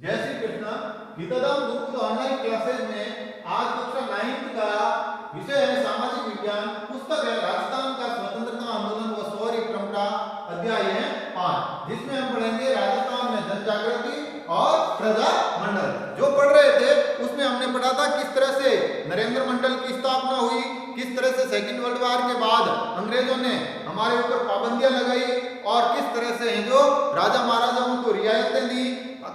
जय Shri Krishna. हितोदम Gurukul online classes में आज कक्षा 9th का विषय है सामाजिक विज्ञान। पुस्तक है राजस्थान का स्वतंत्रता आंदोलन व शौर्य परंपरा, अध्याय है 5, जिसमें हम पढ़ेंगे राजस्थान में जन जागृति और प्रजा मंडल। जो पढ़ रहे थे उसमें हमने पढ़ा था किस तरह से नरेंद्र मंडल की स्थापना हुई, किस तरह से सेकेंड वर्ल्ड वॉर के बाद अंग्रेजों ने हमारे ऊपर पाबंदियां लगाई और किस तरह से जो राजा महाराजाओं को रियायतें दी,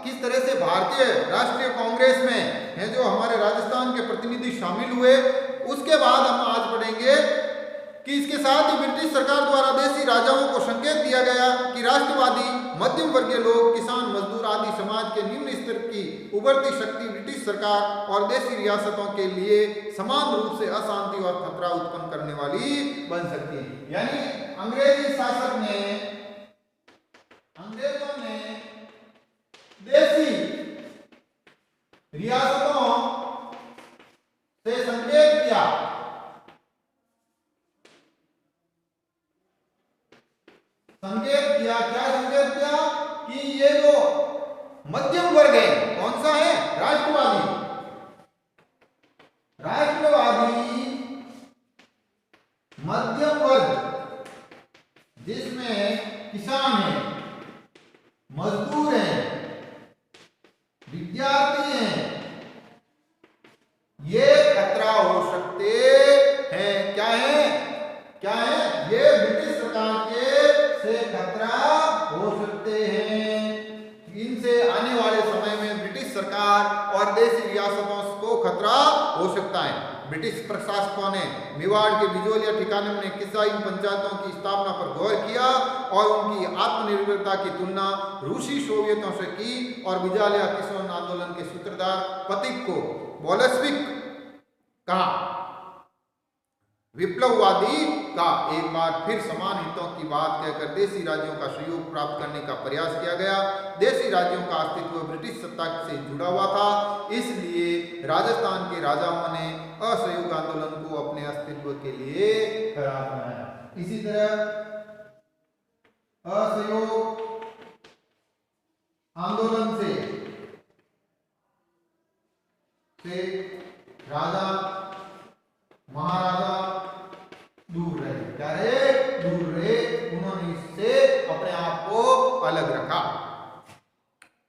किस तरह से भारतीय राष्ट्रीय कांग्रेस में है जो हमारे राजस्थान के प्रतिनिधि शामिल हुए। उसके बाद हम आज पढ़ेंगे कि इसके साथ ही ब्रिटिश सरकार द्वारा देशी राजाओं को संकेत दिया गया कि राष्ट्रवादी मध्यम वर्गीय लोग, किसान, मजदूर आदि समाज के निम्न स्तर की उभरती शक्ति ब्रिटिश सरकार और देशी रियासतों के लिए समान रूप से अशांति और खतरा उत्पन्न करने वाली बन सकती है। यानी अंग्रेजी शासक ने, अंग्रेजों ने देशी रियासतों से संकेत किया क्या संकेत किया कि ये जो मध्यम वर्ग है, कौन सा है, राष्ट्रवादी मध्यम वर्ग, जिसमें किसान है, मजदूर हैं, विद्यार्थी हैं, ये खतरा हो सकते हैं। क्या है ये ब्रिटिश सरकार के से खतरा हो सकते हैं। इनसे आने वाले समय में ब्रिटिश सरकार और देशी रियासतों को खतरा हो सकता है। ब्रिटिश प्रशासकों ने मेवाड़ के बिजोलिया ठिकाने में किसाई पंचायतों की स्थापना पर गौर किया और उनकी आत्मनिर्भरता की तुलना रूसी सोवियतों से की और बिजालिया किसान आंदोलन के सूत्रधार पथिक को बोल्शेविक कहा। विप्लववादी का एक बार फिर समान हितों की बात कहकर देशी राज्यों का सहयोग प्राप्त करने का प्रयास किया गया। देशी राज्यों का अस्तित्व ब्रिटिश सत्ता से जुड़ा हुआ था, इसलिए राजस्थान के राजाओं ने असहयोग आंदोलन को अपने अस्तित्व के लिए करार बनाया। इसी तरह असहयोग आंदोलन से राजा महाराजा दूर रहे। क्या रहे? दूर रहे। उन्होंने इससे अपने आप को अलग रखा।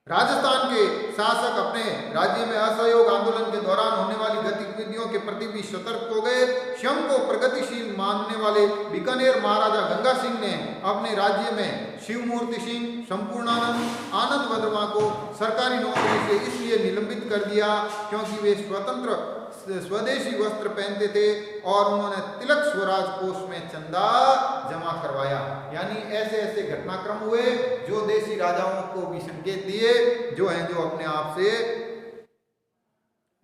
राजस्थान के शासक अपने राज्य में असहयोग आंदोलन के दौरान होने वाली गतिविधियों के प्रति भी सतर्क हो गए। स्वयं को प्रगतिशील मानने वाले बीकानेर महाराजा गंगा सिंह ने अपने राज्य में शिवमूर्ति सिंह, संपूर्णानंद, आनंद वर्मा को सरकारी नौकरी से इसलिए निलंबित कर दिया क्योंकि वे स्वदेशी वस्त्र पहनते थे और उन्होंने तिलक स्वराज कोष में चंदा जमा करवाया। यानी ऐसे घटनाक्रम हुए जो देशी राजाओं को भी संकेत दिए, जो अपने आप से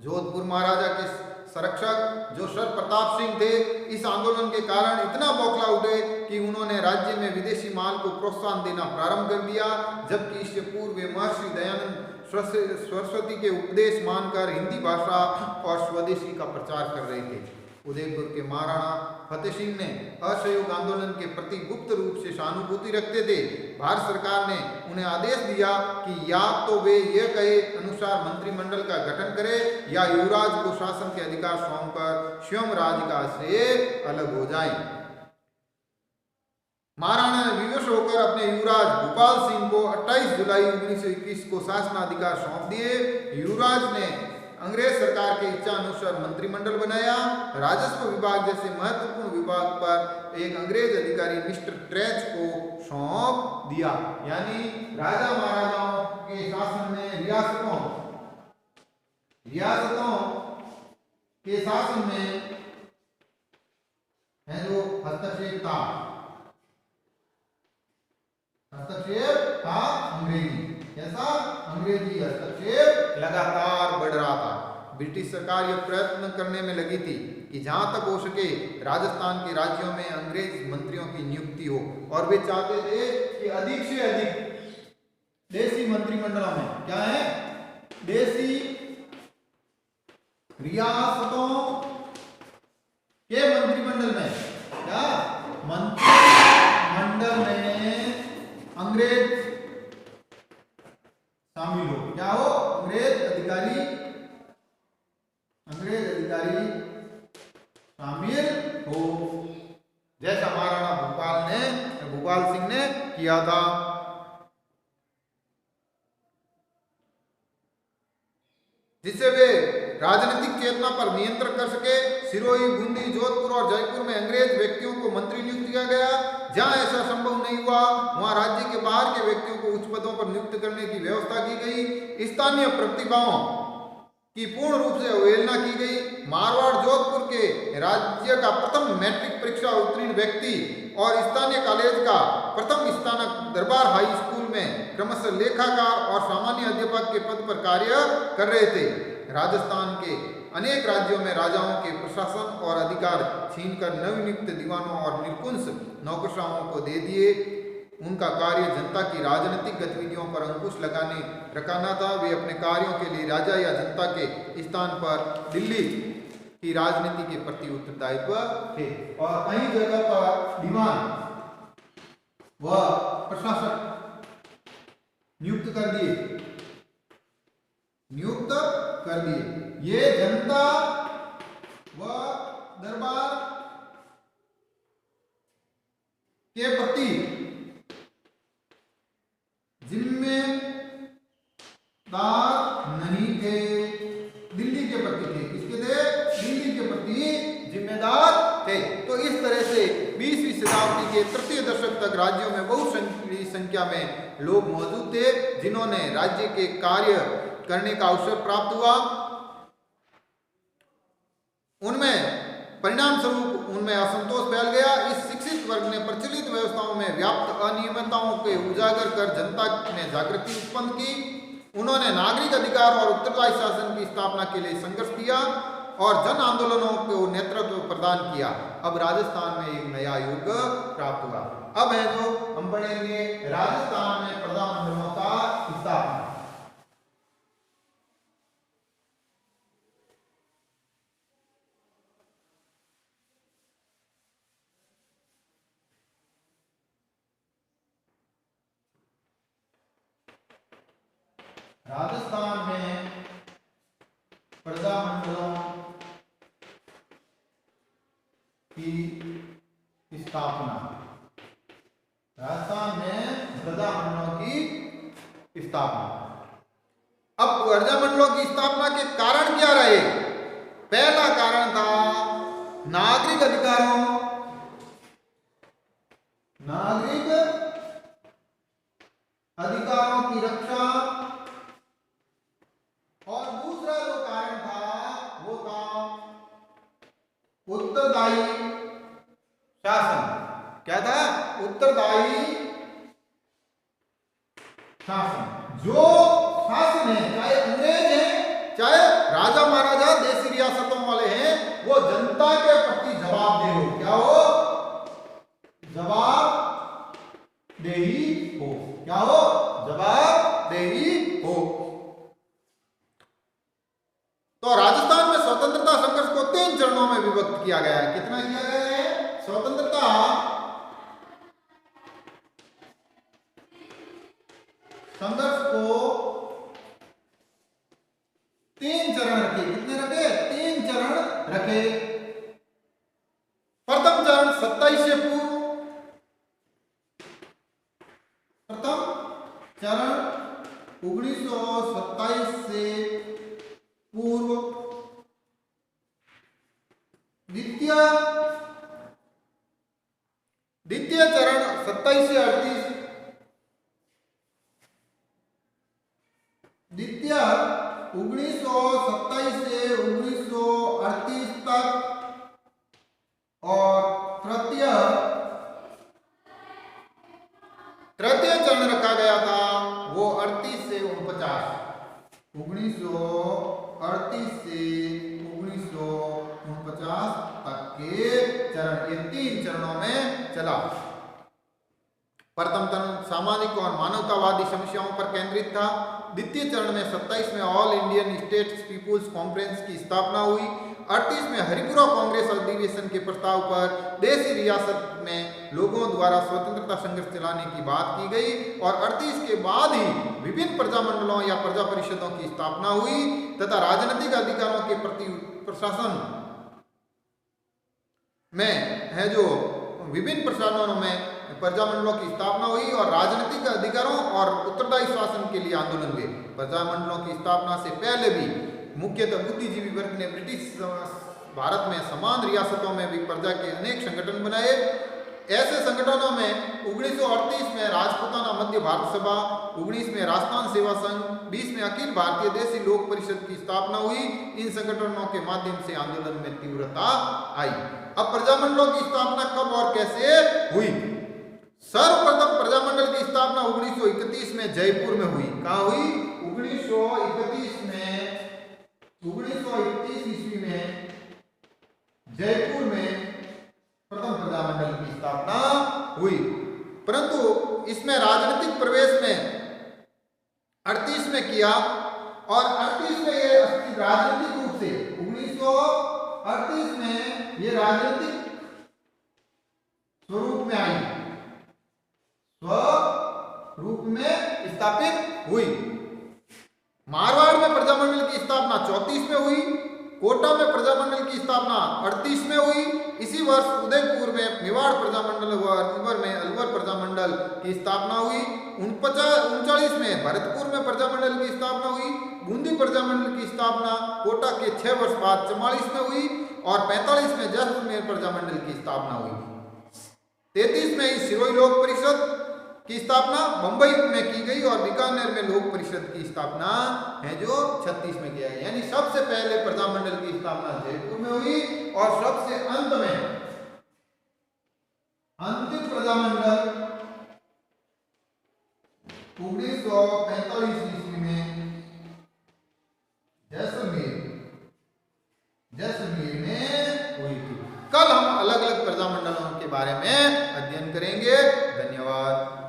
जोधपुर महाराजा के संरक्षक जो सर प्रताप सिंह थे, इस आंदोलन के कारण इतना बौखला उठे कि उन्होंने राज्य में विदेशी माल को प्रोत्साहन देना प्रारंभ कर दिया, जबकि इससे पूर्व वे महर्षि दयानंद सरस्वती के उपदेश मानकर हिंदी भाषा और स्वदेशी का प्रचार कर रहे थे। उदयपुर के महाराणा फतेह सिंह ने असहयोग आंदोलन के प्रति गुप्त रूप से सहानुभूति रखते थे। भारत सरकार ने उन्हें आदेश दिया कि या तो वे यह कहे अनुसार मंत्रिमंडल का गठन करें या युवराज को शासन के अधिकार सौंपकर स्वयं राजकाज से अलग हो जाएं। महाराणा ने विवश होकर अपने युवराज भोपाल सिंह को 28 जुलाई 1921 को शासनाधिकार सौंप दिए। युवराज ने अंग्रेज सरकार के इच्छा अनुसार मंत्रिमंडल बनाया। राजस्व विभाग जैसे महत्वपूर्ण विभाग पर एक अंग्रेज अधिकारी मिस्टर ट्रेच को सौंप दिया। यानी राजा महाराजाओं के शासन में रियासतों के शासन में है जो हस्तक्षेप था अंग्रेजी। कैसा? अंग्रेजी हस्तक्षेप लगातार बढ़ रहा था। ब्रिटिश सरकार यह प्रयत्न करने में लगी थी कि जहां तक हो सके राजस्थान के राज्यों में अंग्रेज मंत्रियों की नियुक्ति हो, और वे चाहते थे कि अधिक से अधिक देशी मंत्रिमंडलों में क्या है, देशी रियासतों के मंत्रिमंडल में क्या मंत्रिमंडल में अंग्रेज शामिल हो। क्या हो? अंग्रेज अधिकारी शामिल हो, जैसा महाराणा भूपाल सिंह ने किया था। जिससे वे राजनीतिक चेतना पर नियंत्रण कर सके। सिरोही, बूंदी, जोधपुर और जयपुर में अंग्रेज व्यक्तियों को मंत्री नियुक्त किया गया। जहां ऐसा संभव नहीं हुआ वहां राज्य के बाहर के व्यक्तियों को उच्च पदों पर नियुक्त करने की व्यवस्था की गई। स्थानीय प्रतिभाओं की पूर्ण रूप से अवहेलना की गई। मारवाड़, जोधपुर के राज्य का प्रथम मैट्रिक परीक्षा उत्तीर्ण व्यक्ति और स्थानीय कॉलेज का प्रथम स्नातक दरबार हाई स्कूल में क्रमशः लेखाकार और सामान्य अध्यापक के पद पर कार्य कर रहे थे। राजस्थान के अनेक राज्यों में राजाओं के प्रशासन और अधिकार छीनकर नवनियुक्त दीवानों और निरकुंश नौकरशाहों को दे दिए। उनका कार्य जनता की राजनीतिक गतिविधियों पर अंकुश रखना था। वे अपने कार्यों के लिए राजा या जनता के स्थान पर दिल्ली की राजनीति के प्रति उत्तरदायित्व थे। और कई जगह पर दीवान व प्रशासक नियुक्त कर दिए। ये जनता व दरबार के प्रति जिम्मेदार नहीं थे, दिल्ली के प्रति थे। किसके थे? दिल्ली के प्रति जिम्मेदार थे। तो इस तरह से 20वीं शताब्दी के तृतीय दशक तक राज्यों में बहुत संख्या में लोग मौजूद थे जिन्होंने राज्य के कार्य करने का अवसर प्राप्त हुआ। उनमें परिणाम स्वरूप उनमें असंतोष फैल गया। इस शिक्षित वर्ग ने प्रचलित व्यवस्थाओं में व्याप्त अनियमितताओं के उजागर कर जनता में जागृति उत्पन्न की। उन्होंने नागरिक अधिकार और उत्तरदायी शासन की स्थापना के लिए संघर्ष किया और जन आंदोलनों को नेतृत्व प्रदान किया। अब राजस्थान में एक नया युग प्राप्त हुआ। अब है जो हम पढ़ेंगे राजस्थान में प्रजामंडलों का स्थापना। राजस्थान में प्रजामंडलों की स्थापना। राजस्थान में प्रजामंडलों की स्थापना। अब प्रजामंडलों की स्थापना के कारण क्या रहे? पहला कारण था नागरिक अधिकारों की रक्षा, और दूसरा जो कारण था वो था उत्तरदायी शासन। क्या था? उत्तरदायी शासन। जो शासन है, चाहे अंग्रेज है चाहे राजा महाराजा देसी रियासतों वाले हैं, वो जनता के प्रति जवाबदेह हो। क्या हो? जवाबदेही हो। क्या हो? जवाबदेही हो। तो राजस्थान में स्वतंत्रता संघर्ष को 3 चरणों में विभक्त किया गया है। कितना किया गया है? स्वतंत्रता संघर्ष को 3 चरण रखे। कितने रखे? 3 चरण रखे। प्रथम चरण 27 से पूर्व। प्रथम चरण 1927 से पूर्व। द्वितीय चरण 27 से 38। द्वितीय 1927 से 1938 तक। और तृतीय चरण रखा गया था वो 38 से 49। 1938 से 1949 तक के चरण, ये 3 चरणों में चला। प्रथम चरण सामाजिक और मानवतावादी समस्याओं पर केंद्रित था। द्वितीय चरण में 27 में All Indian States Peoples Conference की स्थापना हुई 38 में हरिपुरा कांग्रेस अधिवेशन के प्रस्ताव पर देशी रियासत में लोगों द्वारा स्वतंत्रता संघर्ष चलाने की बात की गई और 38 के बाद ही विभिन्न प्रजामंडलों या प्रजा परिषदों की स्थापना हुई तथा राजनीतिक अधिकारों के प्रति प्रशासन में है जो विभिन्न प्रशासनों में प्रजामंडलों की स्थापना हुई और राजनीतिक अधिकारों और उत्तरदायी शासन के लिए आंदोलन हुए। प्रजामंडलों की स्थापना से पहले भी मुख्यतः बुद्धिजीवी वर्ग ने ब्रिटिश भारत में समान रियासतों में भी प्रजा के अनेक संगठन बनाए। ऐसे संगठनों में 1938 में राजपूताना मध्य भारत सभा, 19 में राजस्थान सेवा संघ, 20 में अखिल भारतीय देशी लोक परिषद की स्थापना हुई। इन संगठनों के माध्यम से आंदोलन में तीव्रता आई। अब प्रजामंडलों की स्थापना कब और कैसे हुई? सर्वप्रथम प्रजामंडल की स्थापना 1931 में जयपुर में हुई। कहाँ हुई? 1931 ईस्वी में जयपुर में प्रथम प्रजामंडल की स्थापना हुई। परंतु इसमें राजनीतिक प्रवेश में 38 में किया और 38 में ये राजनीतिक रूप से 1938 में ये राजनीतिक स्वरूप में आई, स्वरूप में स्थापित हुई। मारवाड़ में प्रजामंडल की स्थापना 34 में हुई। कोटा में प्रजामंडल की स्थापना 38 में हुई। इसी वर्ष उदयपुर में मेवाड़ प्रजामंडल हुआ। अलवर में अलवर प्रजामंडल की स्थापना हुई। 39 में भरतपुर में प्रजामंडल की स्थापना हुई। बूंदी प्रजामंडल की स्थापना कोटा के 6 वर्ष बाद 44 में हुई और 45 में जैसलमेर प्रजामंडल की स्थापना हुई। 33 में सिरोही लोक परिषद की स्थापना बंबई में की गई और बीकानेर में लोक परिषद की स्थापना है जो 36 में किया गया। यानी सबसे पहले प्रजामंडल की स्थापना जयपुर में हुई और सबसे अंत में अंतिम प्रजामंडल 1945 ईस्वी में जैसलमेर में हुई थी। कल हम अलग अलग प्रजामंडलों के बारे में अध्ययन करेंगे। धन्यवाद।